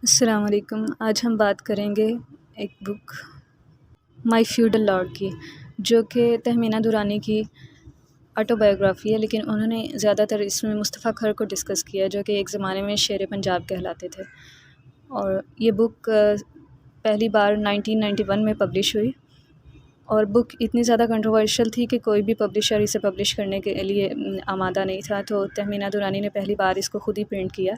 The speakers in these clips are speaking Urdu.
السلام علیکم۔ آج ہم بات کریں گے ایک بک مائی فیوڈل لارڈ کی، جو کہ تہمینہ دورانی کی آٹو بایوگرافی ہے، لیکن انہوں نے زیادہ تر اس میں مصطفیٰ کھر کو ڈسکس کیا، جو کہ ایک زمانے میں شیر پنجاب کہلاتے تھے۔ اور یہ بک پہلی بار 1991 میں پبلش ہوئی، اور بک اتنی زیادہ کنٹروورشل تھی کہ کوئی بھی پبلشر اسے پبلش کرنے کے لیے آمادہ نہیں تھا، تو تہمینہ دورانی نے پہلی بار اس کو خود ہی پرنٹ کیا،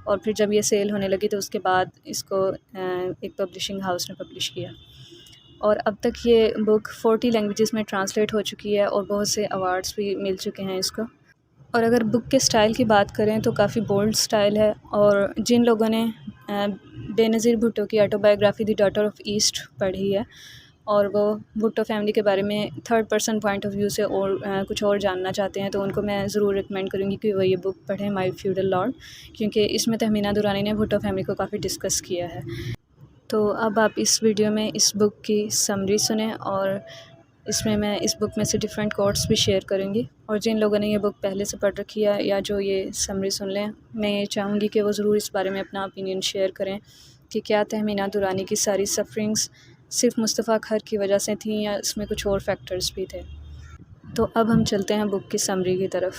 اور پھر جب یہ سیل ہونے لگی تو اس کے بعد اس کو ایک پبلشنگ ہاؤس نے پبلش کیا، اور اب تک یہ بک 40 لینگویجز میں ٹرانسلیٹ ہو چکی ہے، اور بہت سے ایوارڈز بھی مل چکے ہیں اس کو۔ اور اگر بک کے سٹائل کی بات کریں تو کافی بولڈ سٹائل ہے، اور جن لوگوں نے بے نظیر بھٹو کی autobiography the daughter of east پڑھی ہے، اور وہ بھٹو فیملی کے بارے میں third person point of view سے اور کچھ اور جاننا چاہتے ہیں، تو ان کو میں ضرور ریکمینڈ کروں گی کہ وہ یہ بک پڑھیں، مائی فیوڈل لارڈ، کیونکہ اس میں تہمینہ دورانی نے بھٹو فیملی کو کافی ڈسکس کیا ہے۔ تو اب آپ اس ویڈیو میں اس بک کی سمری سنیں، اور اس میں اس بک میں سے ڈیفرنٹ کوٹس بھی شیئر کروں گی، اور جن لوگوں نے یہ بک پہلے سے پڑھ رکھی ہے یا جو یہ سمری سن لیں، میں یہ چاہوں گی کہ وہ ضرور اس بارے میں اپنا اوپینین شیئر کریں کہ کیا تہمینہ دورانی کی ساری سفرنگز صرف مصطفیٰ کھر کی وجہ سے تھیں یا اس میں کچھ اور فیکٹرز بھی تھے۔ تو اب ہم چلتے ہیں بک کی سمری کی طرف۔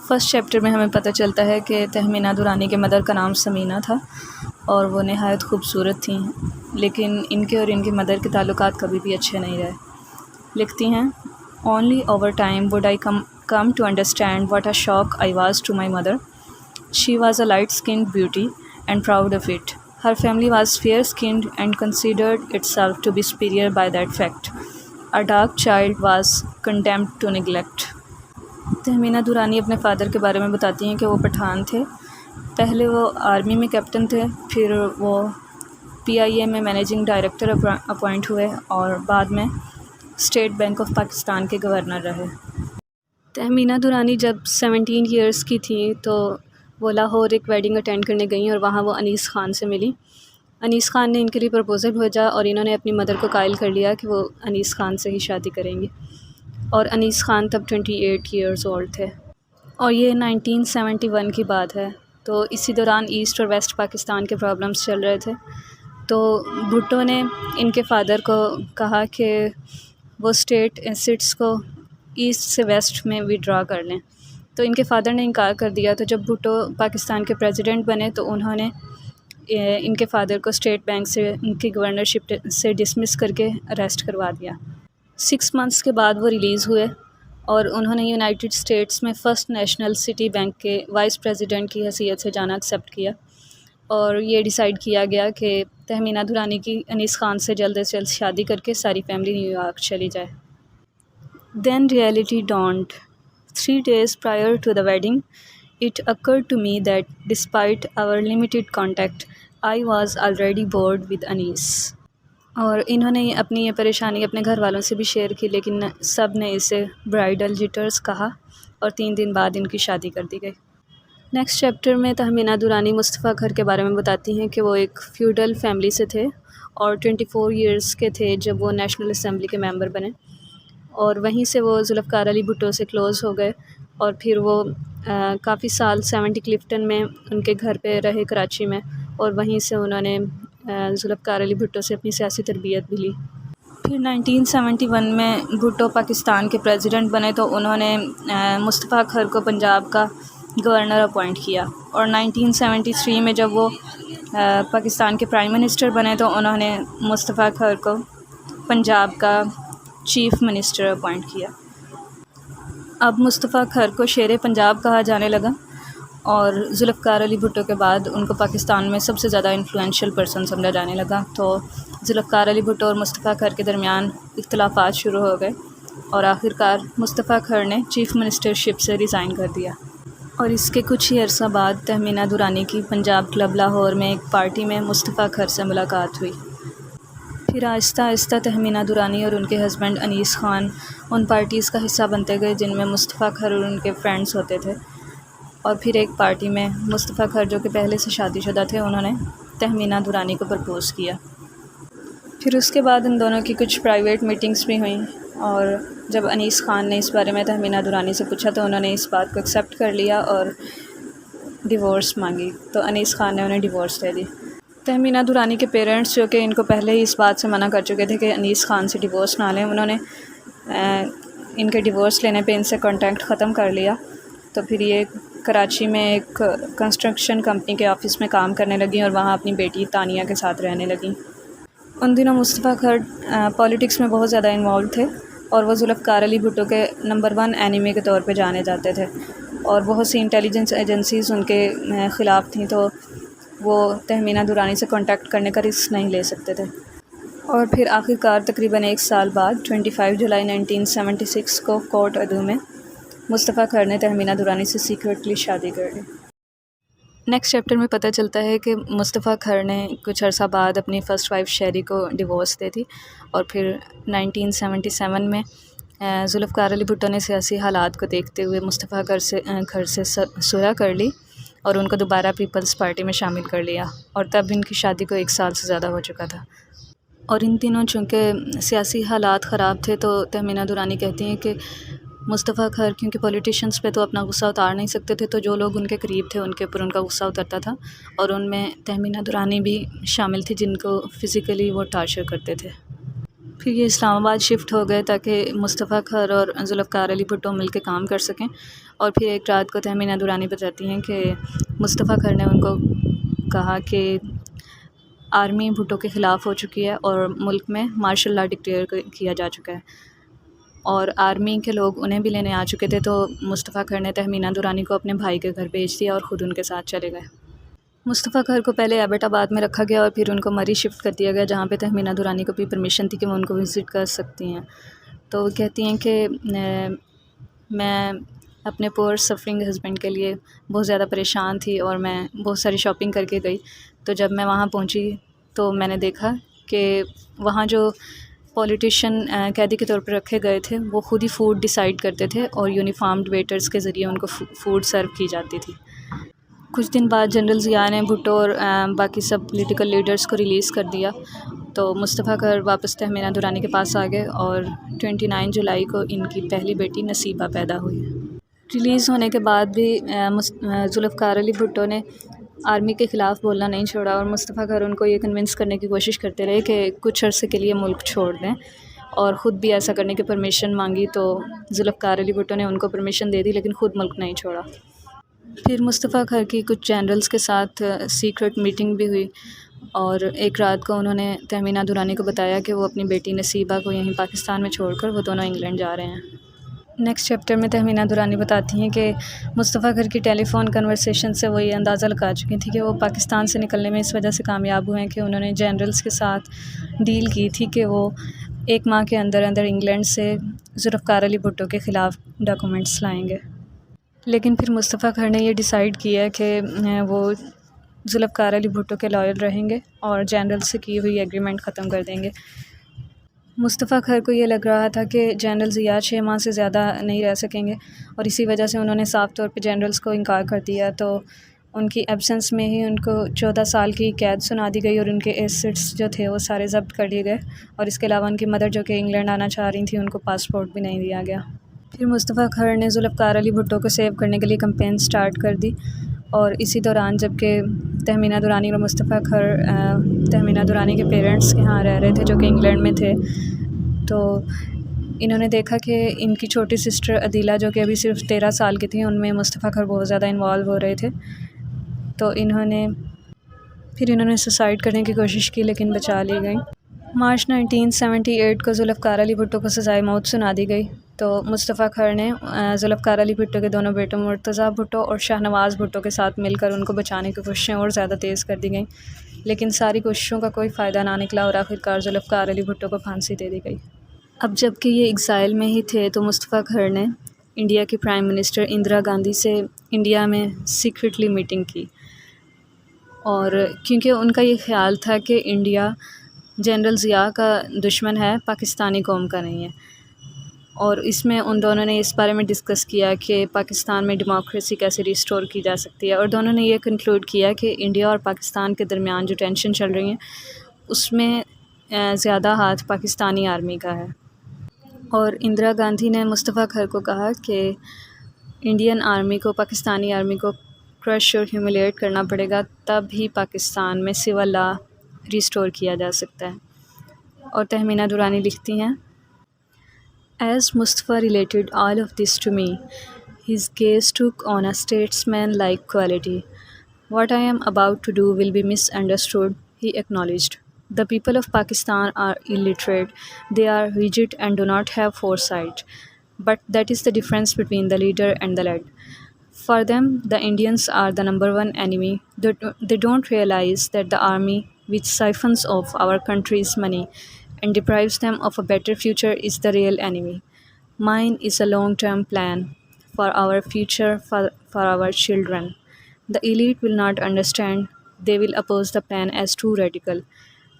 فرسٹ چیپٹر میں ہمیں پتہ چلتا ہے کہ تہمینہ دورانی کے مدر کا نام سمینہ تھا، اور وہ نہایت خوبصورت تھیں، لیکن ان کے اور ان کی مدر کے تعلقات کبھی بھی اچھے نہیں رہے۔ لکھتی ہیں، "Only over time would I come to understand what a shock I was to my mother. She was a light-skinned beauty, and proud of it. Her family was fair-skinned and considered itself to be superior by that fact. A dark child was condemned to neglect." Tehmina دورانی اپنے فادر کے بارے میں بتاتی ہیں کہ وہ پٹھان تھے۔ پہلے وہ آرمی میں کیپٹن تھے، پھر وہ PIA میں مینیجنگ ڈائریکٹر اپوائنٹ ہوئے، اور بعد میں اسٹیٹ بینک آف پاکستان کے گورنر رہے۔ تہمینہ دورانی جب 17 ایئرس کی تھیں تو وہ لاہور ایک ویڈنگ اٹینڈ کرنے گئیں، اور وہاں وہ انیس خان سے ملی۔ انیس خان نے ان کے لیے پرپوزل بھیجا، اور انہوں نے اپنی مدر کو قائل کر لیا کہ وہ انیس خان سے ہی شادی کریں گی، اور انیس خان تب 28 ایئرز اولڈ تھے، اور یہ 1971 کی بات ہے۔ تو اسی دوران ایسٹ اور ویسٹ پاکستان کے پرابلمس چل رہے تھے، تو بھٹو نے ان کے فادر کو کہا کہ وہ اسٹیٹ ایسٹس کو ایسٹ سے ویسٹ میں وڈرا کر لیں، تو ان کے فادر نے انکار کر دیا۔ تو جب بھٹو پاکستان کے پریزیڈنٹ بنے تو انہوں نے ان کے فادر کو اسٹیٹ بینک سے ان کی گورنرشپ سے ڈسمس کر کے اریسٹ کروا دیا۔ 6 منتھس کے بعد وہ ریلیز ہوئے، اور انہوں نے یونائٹڈ اسٹیٹس میں فرسٹ نیشنل سٹی بینک کے وائس پریزیڈنٹ کی حیثیت سے جانا ایکسیپٹ کیا، اور یہ ڈیسائیڈ کیا گیا کہ تہمینہ دورانی کی انیس خان سے جلد از جلد شادی کر کے ساری فیملی نیو یارک چلی جائے۔ Then reality dawned. 3 days prior to the wedding, it occurred to me that despite our limited contact, I was already bored with Anis. اور انہوں نے اپنی یہ پریشانی اپنے گھر والوں سے بھی شیئر کی، لیکن سب نے اسے برائیڈل جٹرز کہا، اور 3 دن بعد ان کی شادی کر دی گئی۔ نیکسٹ چیپٹر میں تہمینہ دورانی مصطفیٰ کھر کے بارے میں بتاتی ہیں کہ وہ ایک فیوڈل فیملی سے تھے، اور 24 ایئرس کے تھے جب وہ نیشنل اسمبلی کے ممبر بنے، اور وہیں سے وہ ذوالفقار علی بھٹو سے کلوز ہو گئے، اور پھر وہ کافی سال 70 کلفٹن میں ان کے گھر پہ رہے کراچی میں، اور وہیں سے انہوں نے ذوالفقار علی بھٹو سے اپنی سیاسی تربیت بھی لی۔ پھر 1971 میں بھٹو پاکستان کے پریزیڈنٹ بنے تو انہوں نے مصطفیٰ کھر کو پنجاب کا گورنر اپوائنٹ کیا، اور 1973 میں جب وہ پاکستان کے پرائم منسٹر بنے تو انہوں نے مصطفیٰ کھر کو پنجاب کا چیف منسٹر اپوائنٹ کیا۔ اب مصطفیٰ کھر کو شیر پنجاب کہا جانے لگا، اور ذوالفقار علی بھٹو کے بعد ان کو پاکستان میں سب سے زیادہ انفلوئنشیل پرسن سمجھا جانے لگا، تو ذوالفقار علی بھٹو اور مصطفیٰ کھر کے درمیان اختلافات شروع ہو گئے، اور آخرکار مصطفیٰ کھر نے چیف منسٹر شپ سے ریزائن کر دیا۔ اور اس کے کچھ ہی عرصہ بعد تہمینہ دورانی کی پنجاب کلب لاہور میں ایک پارٹی میں مصطفیٰ کھر سے ملاقات ہوئی۔ پھر آہستہ آہستہ تہمینہ دورانی اور ان کے ہسبینڈ انیس خان ان پارٹیز کا حصہ بنتے گئے جن میں مصطفیٰ کھر اور ان کے فرینڈز ہوتے تھے، اور پھر ایک پارٹی میں مصطفیٰ کھر جو کہ پہلے سے شادی شدہ تھے انہوں نے تہمینہ دورانی کو پرپوز کیا۔ پھر اس کے بعد ان دونوں کی کچھ پرائیویٹ میٹنگز بھی ہوئیں، اور جب انیس خان نے اس بارے میں تہمینہ دورانی سے پوچھا تو انہوں نے اس بات کو ایکسیپٹ کر لیا اور ڈیورس مانگی، تو انیس خان نے انہیں ڈیورس دے دی۔ تہمینہ دورانی کے پیرنٹس جو کہ ان کو پہلے ہی اس بات سے منع کر چکے تھے کہ انیس خان سے ڈیورس نہ لیں، انہوں نے ان کے ڈیورس لینے پہ ان سے کانٹیکٹ ختم کر لیا۔ تو پھر یہ کراچی میں ایک کنسٹرکشن کمپنی کے آفس میں کام کرنے لگیں اور وہاں اپنی بیٹی تانیہ کے ساتھ رہنے لگیں۔ ان دنوں مصطفیٰ کھرڈ پالیٹکس میں بہت زیادہ انوالو تھے اور وہ ذوالفقار علی بھٹو کے نمبر 1 اینیمی کے طور پہ جانے جاتے تھے، اور بہت سی انٹیلیجنس ایجنسیز ان کے خلاف تھیں، تو وہ تہمینہ دورانی سے کانٹیکٹ کرنے کا رسک نہیں لے سکتے تھے۔ اور پھر آخر کار تقریباً 1 سال بعد 25 جولائی 1976 کو کورٹ ادو میں مصطفیٰ کھرڈ نے تہمینہ دورانی سے سیکرٹلی شادی کر لی۔ نیکسٹ چیپٹر میں پتہ چلتا ہے کہ مصطفیٰ کھرڈ نے کچھ عرصہ بعد اپنی فرسٹ وائف شہری کو ڈیورس دے دی، اور پھر 1977 میں ذوالفقار علی بھٹو نے سیاسی حالات کو دیکھتے ہوئے مصطفیٰ کھرڈ سے صلح کر لی اور ان کو دوبارہ پیپلز پارٹی میں شامل کر لیا، اور تب ان کی شادی کو 1 سال سے زیادہ ہو چکا تھا۔ اور ان دنوں چونکہ سیاسی حالات خراب تھے تو تہمینہ دورانی کہتی ہیں کہ مصطفیٰ کھرڈ کیونکہ پولیٹیشنز پہ تو اپنا غصہ اتار نہیں سکتے تھے، تو جو لوگ ان کے قریب تھے ان کے اوپر ان کا غصہ اترتا تھا، اور ان میں تہمینہ دورانی بھی شامل تھی جن کو فزیکلی وہ ٹارچر کرتے تھے۔ پھر یہ اسلام آباد شفٹ ہو گئے تاکہ مصطفیٰ کھرڈ اور ذوالفقار علی بھٹو مل کے کام کر سکیں، اور پھر ایک رات کو تہمینہ دورانی بتاتی ہیں کہ مصطفیٰ کھرڈ نے ان کو کہا کہ آرمی بھٹو کے خلاف ہو چکی ہے اور ملک میں مارشل لا ڈکلیئر کیا جا چکا ہے، اور آرمی کے لوگ انہیں بھی لینے آ چکے تھے، تو مصطفیٰ کھرڈ نے تہمینہ دورانی کو اپنے بھائی کے گھر بھیج دیا اور خود ان کے ساتھ چلے گئے۔ مصطفیٰ کھرڈ کو پہلے ایبٹ آباد میں رکھا گیا اور پھر ان کو مری شفٹ کر دیا گیا، جہاں پہ تہمینہ دورانی کو بھی پرمیشن تھی کہ وہ ان کو وزٹ کر سکتی ہیں۔ تو وہ کہتی ہیں کہ میں اپنے پور سفرنگ ہسبینڈ کے لیے بہت زیادہ پریشان تھی اور میں بہت ساری شاپنگ کر کے گئی، تو جب میں وہاں پہنچی تو میں نے دیکھا کہ وہاں جو پولیٹیشین قیدی کے طور پر رکھے گئے تھے وہ خود ہی فوڈ ڈیسائیڈ کرتے تھے اور یونیفارمڈ ویٹرز کے ذریعے ان کو فوڈ سرو کی جاتی تھی۔ کچھ دن بعد جنرل ضیاء نے بھٹو اور باقی سب پولیٹیکل لیڈرز کو ریلیز کر دیا، تو مصطفیٰ کھرڈ واپس تہمینہ دورانی کے پاس آ گئے اور 29 جولائی کو ان کی پہلی بیٹی نصیبہ پیدا ہوئی۔ ریلیز ہونے کے بعد بھی ذوالفقار علی بھٹو نے آرمی کے خلاف بولنا نہیں چھوڑا، اور مصطفیٰ کھرڈ ان کو یہ کنونس کرنے کی کوشش کرتے رہے کہ کچھ عرصے کے لیے ملک چھوڑ دیں، اور خود بھی ایسا کرنے کی پرمیشن مانگی، تو ذوالفقار علی بھٹو نے ان کو پرمیشن دے دی لیکن خود ملک نہیں چھوڑا۔ پھر مصطفیٰ کھرڈ کی کچھ جنرلز کے ساتھ سیکرٹ میٹنگ بھی ہوئی، اور ایک رات کو انہوں نے تہمینہ دورانی کو بتایا کہ وہ اپنی بیٹی نصیبہ کو یہیں پاکستان میں چھوڑ کر وہ دونوں انگلینڈ جا رہے ہیں۔ نیکسٹ چیپٹر میں تہمینہ دورانی بتاتی ہیں کہ مصطفیٰ کھرڈ کی ٹیلی فون کنورسیشن سے وہ یہ اندازہ لگا چکی تھی کہ وہ پاکستان سے نکلنے میں اس وجہ سے کامیاب ہوئے ہیں کہ انہوں نے جنرلز کے ساتھ ڈیل کی تھی کہ وہ 1 ماہ کے اندر انگلینڈ سے ذوالفقار علی بھٹو کے خلاف ڈاکومنٹس لائیں گے۔ لیکن پھر مصطفیٰ کھرڈ نے یہ ڈیسائیڈ کیا کہ وہ ذوالفقار علی بھٹو کے لائل رہیں گے اور جنرل سے کی ہوئی ایگریمنٹ ختم کر دیں گے۔ مصطفیٰ کھرڈ کو یہ لگ رہا تھا کہ جنرل ضیاء 6 ماہ سے زیادہ نہیں رہ سکیں گے، اور اسی وجہ سے انہوں نے صاف طور پہ جنرلز کو انکار کر دیا، تو ان کی ایبسنس میں ہی ان کو 14 سال کی قید سنا دی گئی، اور ان کے ایسٹس جو تھے وہ سارے ضبط کر لیے گئے، اور اس کے علاوہ ان کی مدر جو کہ انگلینڈ آنا چاہ رہی تھیں ان کو پاسپورٹ بھی نہیں دیا گیا۔ پھر مصطفیٰ کھرڈ نے ذوالفقار علی بھٹو کو سیو کرنے کے لیے کمپین سٹارٹ کر دی، اور اسی دوران جب کہ تہمینہ دورانی اور مصطفیٰ کھرڈ تہمینہ دورانی کے پیرنٹس کے ہاں رہ رہے تھے جو کہ انگلینڈ میں تھے، تو انہوں نے دیکھا کہ ان کی چھوٹی سسٹر عدیلہ جو کہ ابھی صرف 13 سال کی تھیں، ان میں مصطفیٰ کھرڈ بہت زیادہ انوالو ہو رہے تھے، تو انہوں نے سوسائڈ کرنے کی کوشش کی لیکن بچا لی گئیں۔ مارچ 1978 کو ذوالفقار علی بھٹو کو سزائے موت سنا دی گئی، تو مصطفیٰ کھرڈ نے ذوالفقار علی بھٹو کے دونوں بیٹوں مرتضیٰ بھٹو اور شاہ نواز بھٹو کے ساتھ مل کر ان کو بچانے کی کوششیں اور زیادہ تیز کر دی گئیں، لیکن ساری کوششوں کا کوئی فائدہ نہ نکلا اور آخرکار ذوالفقار علی بھٹو کو پھانسی دے دی گئی۔ اب جب کہ یہ ایگزائل میں ہی تھے تو مصطفیٰ کھرڈ نے انڈیا کی پرائم منسٹر اندرا گاندھی سے انڈیا میں سیکرٹلی میٹنگ کی، اور کیونکہ ان کا یہ خیال تھا کہ انڈیا جنرل ضیاء کا دشمن ہے، پاکستانی قوم کا نہیں ہے، اور اس میں ان دونوں نے اس بارے میں ڈسکس کیا کہ پاکستان میں ڈیموکریسی کیسے ریسٹور کی جا سکتی ہے، اور دونوں نے یہ کنکلوڈ کیا کہ انڈیا اور پاکستان کے درمیان جو ٹینشن چل رہی ہیں اس میں زیادہ ہاتھ پاکستانی آرمی کا ہے، اور اندرا گاندھی نے مصطفیٰ کھرڈ کو کہا کہ انڈین آرمی کو پاکستانی آرمی کو کرش اور ہیوملیٹ کرنا پڑے گا، تب ہی پاکستان میں سول لا ریسٹور کیا جا سکتا ہے۔ اور تہمینہ درانی لکھتی ہیں، As Mustafa related all of this to me, his gaze took on a statesman-like quality. What I am about to do will be misunderstood, he acknowledged. The people of Pakistan are illiterate, they are rigid and do not have foresight. But that is the difference between the leader and the led. For them, the Indians are the number one enemy. They don't realize that the army, which siphons off our country's money and deprives them of a better future, is the real enemy. Mine is a long-term plan for our future, for our children. The elite will not understand. They will oppose the plan as too radical.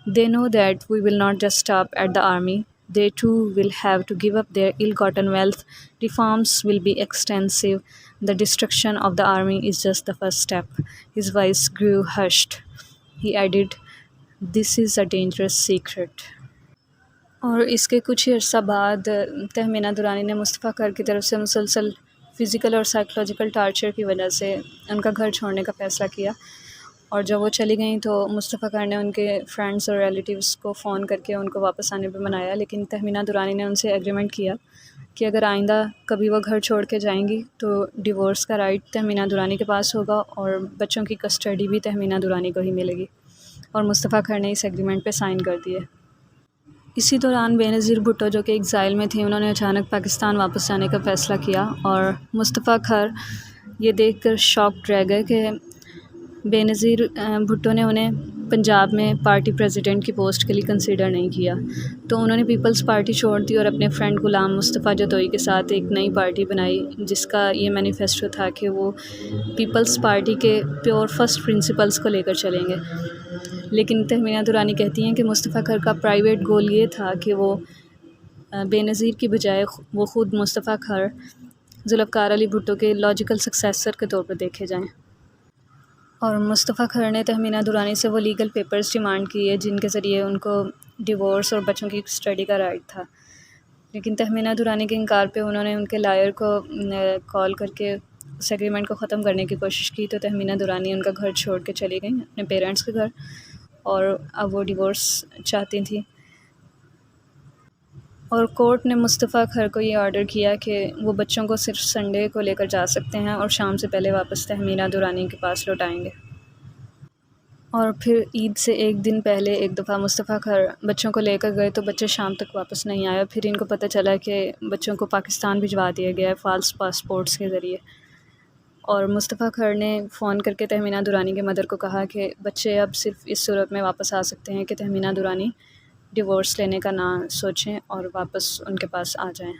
They know that we will not just stop at the army. They too will have to give up their ill-gotten wealth. Reforms will be extensive. The destruction of the army is just the first step. His voice grew hushed. He added, "This is a dangerous secret." اور اس کے کچھ ہی عرصہ بعد تہمینہ درانی نے مصطفیٰ خر کی طرف سے مسلسل فزیکل اور سائیکولوجیکل ٹارچر کی وجہ سے ان کا گھر چھوڑنے کا فیصلہ کیا، اور جب وہ چلی گئیں تو مصطفیٰ خر نے ان کے فرینڈس اور ریلیٹیوز کو فون کر کے ان کو واپس آنے پہ منایا، لیکن تہمینہ درانی نے ان سے ایگریمنٹ کیا کہ اگر آئندہ کبھی وہ گھر چھوڑ کے جائیں گی تو ڈیورس کا رائٹ تہمینہ درانی کے پاس ہوگا اور بچوں کی کسٹڈی بھی تہمینہ درانی کو ہی ملے گی، اور مصطفیٰ خر نے اس ایگریمنٹ پہ سائن کر دیے۔ اسی دوران بے نظیر بھٹو جو کہ ایگزائل میں تھیں، انہوں نے اچانک پاکستان واپس جانے کا فیصلہ کیا، اور مصطفیٰ خر یہ دیکھ کر شاک رہ گئے کہ بے نظیر بھٹو نے انہیں پنجاب میں پارٹی پریزیڈنٹ کی پوسٹ کے لیے کنسیڈر نہیں کیا، تو انہوں نے پیپلز پارٹی چھوڑ دی اور اپنے فرینڈ غلام مصطفیٰ جتوئی کے ساتھ ایک نئی پارٹی بنائی، جس کا یہ مینیفیسٹو تھا کہ وہ پیپلز پارٹی کے پیور فرسٹ پرنسپلز کو لے کر چلیں گے۔ لیکن تہمینہ درانی کہتی ہیں کہ مصطفیٰ خر کا پرائیویٹ گول یہ تھا کہ وہ بے نظیر کی بجائے وہ خود مصطفیٰ خر ذوالفقار علی بھٹو کے لاجیکل سکسیسر کے طور پر دیکھے جائیں، اور مصطفیٰ خر نے تہمینہ درانی سے وہ لیگل پیپرز ڈیمانڈ کی ہے جن کے ذریعے ان کو ڈیورس اور بچوں کی اسٹڈی کا رائٹ تھا، لیکن تہمینہ درانی کے انکار پہ انہوں نے ان کے لائر کو کال کر کے اس ایگریمنٹ کو ختم کرنے کی کوشش کی، تو تہمینہ درانی ان کا گھر چھوڑ کے چلی گئیں اپنے پیرنٹس کے گھر، اور اب وہ ڈیورس چاہتی تھیں، اور کورٹ نے مصطفیٰ خر کو یہ آرڈر کیا کہ وہ بچوں کو صرف سنڈے کو لے کر جا سکتے ہیں اور شام سے پہلے واپس تہمینہ درانی کے پاس لوٹائیں گے۔ اور پھر عید سے ایک دن پہلے ایک دفعہ مصطفیٰ خر بچوں کو لے کر گئے تو بچے شام تک واپس نہیں آئے، پھر ان کو پتہ چلا کہ بچوں کو پاکستان بھجوا دیا گیا ہے فالس پاسپورٹس کے ذریعے، اور مصطفیٰ خر نے فون کر کے تہمینہ درانی کے مدر کو کہا کہ بچے اب صرف اس صورت میں واپس آ سکتے ہیں کہ تہمینہ درانی ڈیورس لینے کا نہ سوچیں اور واپس ان کے پاس آ جائیں۔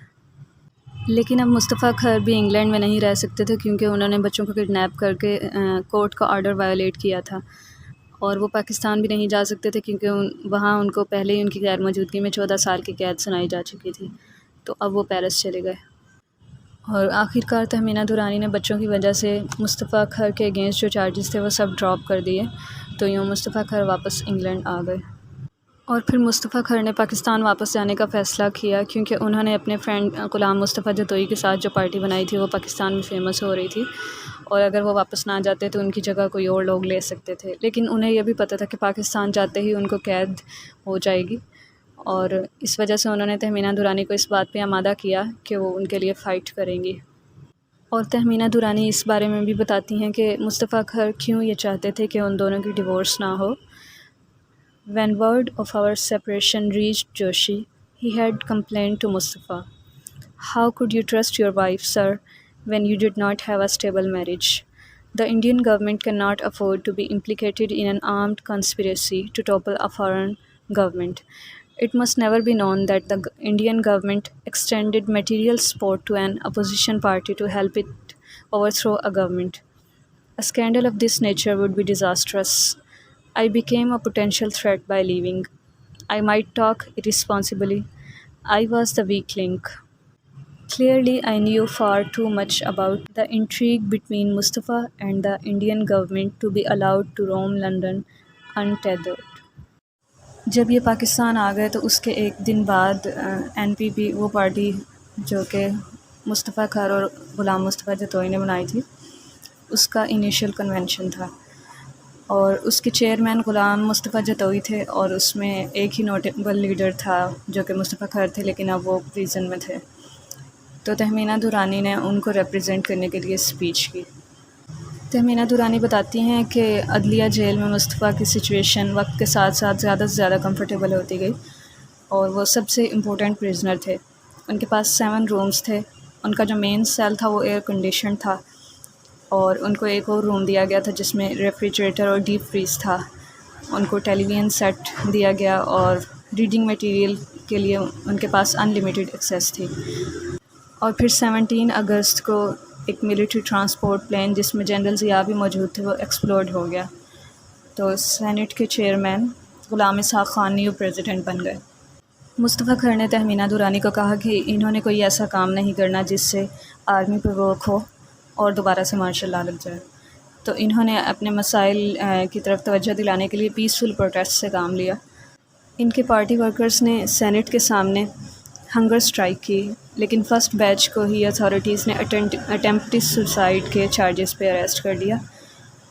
لیکن اب مصطفیٰ خر بھی انگلینڈ میں نہیں رہ سکتے تھے کیونکہ انہوں نے بچوں کو کڈنیپ کر کے کورٹ کا آرڈر وائولیٹ کیا تھا، اور وہ پاکستان بھی نہیں جا سکتے تھے کیونکہ وہاں ان کو پہلے ہی ان کی غیر موجودگی میں 14 سال کی قید سنائی جا چکی تھی، تو اب وہ پیرس چلے گئے، اور آخر کار تہمینہ درانی نے بچوں کی وجہ سے مصطفیٰ خر کے اگینسٹ جو چارجز تھے وہ سب ڈراپ کر دیے، تو یوں مصطفیٰ خر واپس انگلینڈ آ گئے۔ اور پھر مصطفیٰ خر نے پاکستان واپس جانے کا فیصلہ کیا کیونکہ انہوں نے اپنے فرینڈ غلام مصطفیٰ جتوئی کے ساتھ جو پارٹی بنائی تھی وہ پاکستان میں فیمس ہو رہی تھی، اور اگر وہ واپس نہ جاتے تو ان کی جگہ کوئی اور لوگ لے سکتے تھے، لیکن انہیں یہ بھی پتہ تھا کہ پاکستان جاتے ہی ان کو قید ہو جائے گی، اور اس وجہ سے انہوں نے تہمینہ درانی کو اس بات پہ آمادہ کیا کہ وہ ان کے لیے فائٹ کریں گی۔ اور تہمینہ درانی اس بارے میں بھی بتاتی ہیں کہ مصطفیٰ خر کیوں یہ چاہتے تھے کہ ان دونوں کی ڈیورس نہ ہو۔ When word of our separation reached Joshi, he had complained to Mustafa, "How could you trust your wife, sir, when you did not have a stable marriage? The Indian government cannot afford to be implicated in an armed conspiracy to topple a foreign government. It must never be known that the Indian government extended material support to an opposition party to help it overthrow a government. A scandal of this nature would be disastrous. I became a potential threat by leaving. I might talk irresponsibly. I was the weak link. Clearly, I knew far too much about the intrigue between Mustafa and the Indian government to be allowed to roam London untethered." جب یہ پاکستان آ گئے تو اس کے ایک دن بعد NPP وہ پارٹی جو کہ مصطفیٰ خر اور غلام مصطفیٰ جتوئی نے بنائی تھی، اس کا انیشل کنونشن تھا، اور اس کے چیئرمین غلام مصطفیٰ جتوئی تھے، اور اس میں ایک ہی نوٹیبل لیڈر تھا جو کہ مصطفیٰ کھر تھے، لیکن اب وہ پریزن میں تھے۔ تو تہمینہ دورانی نے ان کو ریپرزینٹ کرنے کے لیے اسپیچ کی۔ تہمینہ دورانی بتاتی ہیں کہ عدلیہ جیل میں مصطفیٰ کی سچویشن وقت کے ساتھ ساتھ زیادہ سے زیادہ کمفرٹیبل ہوتی گئی، اور وہ سب سے امپورٹنٹ پریزنر تھے۔ ان کے پاس 7 رومز تھے۔ ان کا جو مین سیل تھا وہ ایئر کنڈیشن تھا، اور ان کو ایک اور روم دیا گیا تھا جس میں ریفریجریٹر اور ڈیپ فریز تھا۔ ان کو ٹیلی ویژن سیٹ دیا گیا، اور ریڈنگ میٹیریل کے لیے ان کے پاس انلمیٹڈ ایکسیس تھی۔ اور پھر 17 اگست کو ایک ملٹری ٹرانسپورٹ پلین جس میں جنرل ضیاء بھی موجود تھے وہ ایکسپلوڈ ہو گیا، تو سینٹ کے chairman Ghulam Ishaq Khan new president بن گئے۔ مصطفیٰ کھر نے تہمینہ دورانی کو کہا کہ انہوں نے کوئی ایسا کام نہیں کرنا جس سے آرمی پرووک ہو اور دوبارہ سے مارشل لا لگ جائے، تو انہوں نے اپنے مسائل کی طرف توجہ دلانے کے لیے پیسفل پروٹیسٹ سے کام لیا۔ ان کے پارٹی ورکرز نے سینٹ کے سامنے ہنگر اسٹرائک کی، لیکن فرسٹ بیچ کو ہی اتھارٹیز نے اٹیمپٹ سوسائڈ کے چارجز پہ اریسٹ کر لیا،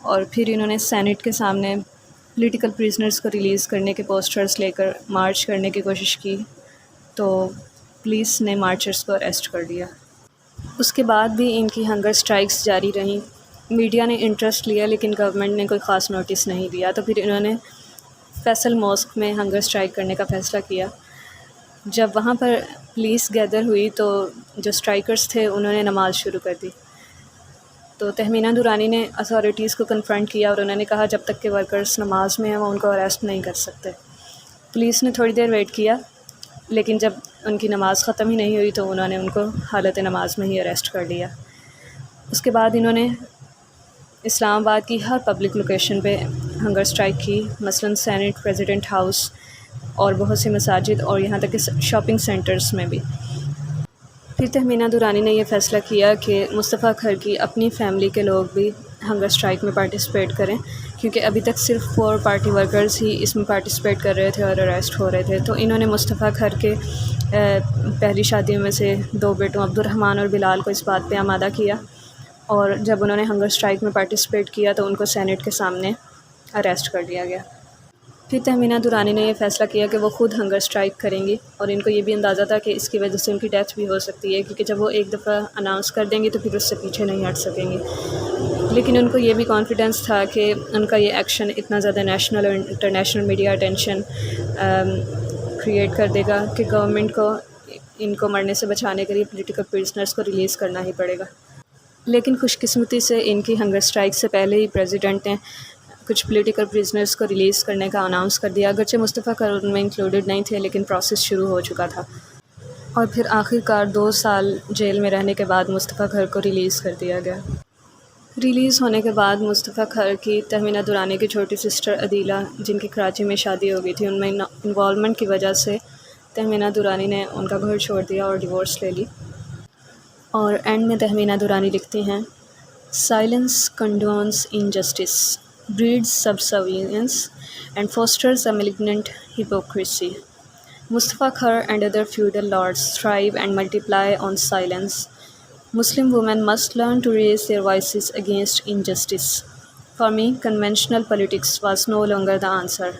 اور پھر انہوں نے سینٹ کے سامنے پولیٹیکل پریزنرز کو ریلیز کرنے کے پوسٹرز لے کر مارچ کرنے کی کوشش کی، تو پولیس نے مارچرز کو اریسٹ کر لیا۔ اس کے بعد بھی ان کی ہنگر اسٹرائکس جاری رہیں۔ میڈیا نے انٹرسٹ لیا، لیکن گورنمنٹ نے کوئی خاص نوٹس نہیں دیا، تو پھر انہوں نے فیصل ماسک میں ہنگر اسٹرائک کرنے کا فیصلہ کیا۔ جب وہاں پر پولیس گیدر ہوئی تو جو اسٹرائکرز تھے انہوں نے نماز شروع کر دی، تو تہمینہ دورانی نے اتھارٹیز کو کنفرنٹ کیا، اور انہوں نے کہا جب تک کہ ورکرز نماز میں ہیں وہ ان کو اریسٹ نہیں کر سکتے۔ پولیس نے تھوڑی دیر ویٹ کیا، لیکن جب ان کی نماز ختم ہی نہیں ہوئی تو انہوں نے ان کو حالت نماز میں ہی اریسٹ کر لیا۔ اس کے بعد انہوں نے اسلام آباد کی ہر پبلک لوکیشن پہ ہنگر اسٹرائک کی، مثلاً سینٹ، پریزیڈنٹ ہاؤس اور بہت سی مساجد، اور یہاں تک کہ شاپنگ سینٹرز میں بھی۔ پھر تہمینہ دورانی نے یہ فیصلہ کیا کہ مصطفیٰ کھر کی اپنی فیملی کے لوگ بھی ہنگر اسٹرائک میں پارٹیسپیٹ کریں، کیونکہ ابھی تک صرف 4 پارٹی ورکرز ہی اس میں پارٹیسپیٹ کر رہے تھے اور اریسٹ ہو رہے تھے۔ تو انہوں نے مصطفیٰ کھر کے پہلی شادیوں میں سے 2 بیٹوں عبد الرحمن اور بلال کو اس بات پہ آمادہ کیا، اور جب انہوں نے ہنگر اسٹرائک میں پارٹیسپیٹ کیا تو ان کو سینٹ کے سامنے اریسٹ کر لیا گیا۔ پھر تہمینہ دورانی نے یہ فیصلہ کیا کہ وہ خود ہنگر اسٹرائک کریں گی، اور ان کو یہ بھی اندازہ تھا کہ اس کی وجہ سے ان کی ڈیتھ بھی ہو سکتی ہے، کیونکہ جب وہ ایک دفعہ اناؤنس کر دیں گے تو پھر اس سے پیچھے نہیں ہٹ سکیں گے۔ لیکن ان کو یہ بھی کانفیڈنس تھا کہ ان کا یہ ایکشن اتنا زیادہ نیشنل اور انٹرنیشنل میڈیا اٹینشن کریٹ کر دے گا کہ گورنمنٹ کو ان کو مرنے سے بچانے کے لیے پولیٹیکل پریزنرز کو ریلیز کرنا ہی پڑے گا۔ لیکن خوش قسمتی سے ان کی ہنگر اسٹرائک سے پہلے ہی پریزیڈنٹ نے کچھ پولیٹیکل پریزنرز کو ریلیز کرنے کا اناؤنس کر دیا، اگرچہ مصطفیٰ کھر ان میں انکلوڈڈ نہیں تھے، لیکن پروسیس شروع ہو چکا تھا، اور پھر آخر کار 2 سال جیل میں رہنے کے بعد مصطفیٰ کھر کو ریلیز کر دیا گیا۔ ریلیز ہونے کے بعد مصطفیٰ کھر کی تہمینہ دورانی کی چھوٹی سسٹر عدیلہ، جن کی کراچی میں شادی ہو گئی تھی، ان میں انوالومنٹ کی وجہ سے تہمینہ دورانی نے ان کا گھر چھوڑ دیا اور ڈیورس لے لی۔ اور اینڈ میں تہمینہ دورانی لکھتی ہیں، silence condones injustice, breeds subservience, and fosters a malignant hypocrisy. Mustafa Kher and other feudal lords thrive and multiply on silence. Muslim women must learn to raise their voices against injustice. For me, conventional politics was no longer the answer.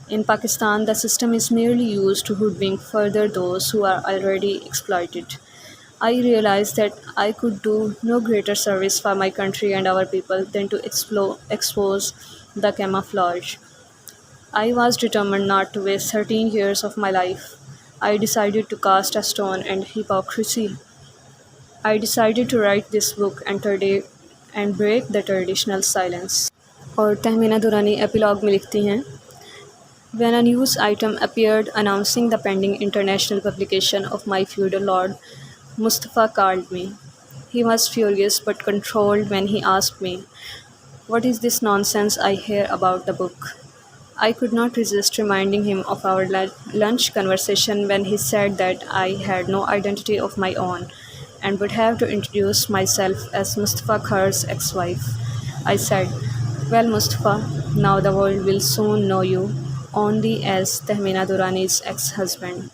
In Pakistan, the system is merely used to hoodwink further those who are already exploited. I realized that I could do no greater service for my country and our people than to expose the camouflage. I was determined not to waste 13 years of my life. I decided to cast a stone and hypocrisy. I decided to write this book and break the traditional silence. اور تہمینہ دورانی ایپیلاگ میں لکھتی ہیں، When a news item appeared announcing the pending international publication of My Feudal Lord, Mustafa called me. He was furious but controlled when he asked me, "What is this nonsense I hear about the book?" I could not resist reminding him of our lunch conversation when he said that I had no identity of my own and would have to introduce myself as Mustafa Kher's ex-wife. I said, "Well, Mustafa, now the world will soon know you only as Tehmeena Durrani's ex-husband."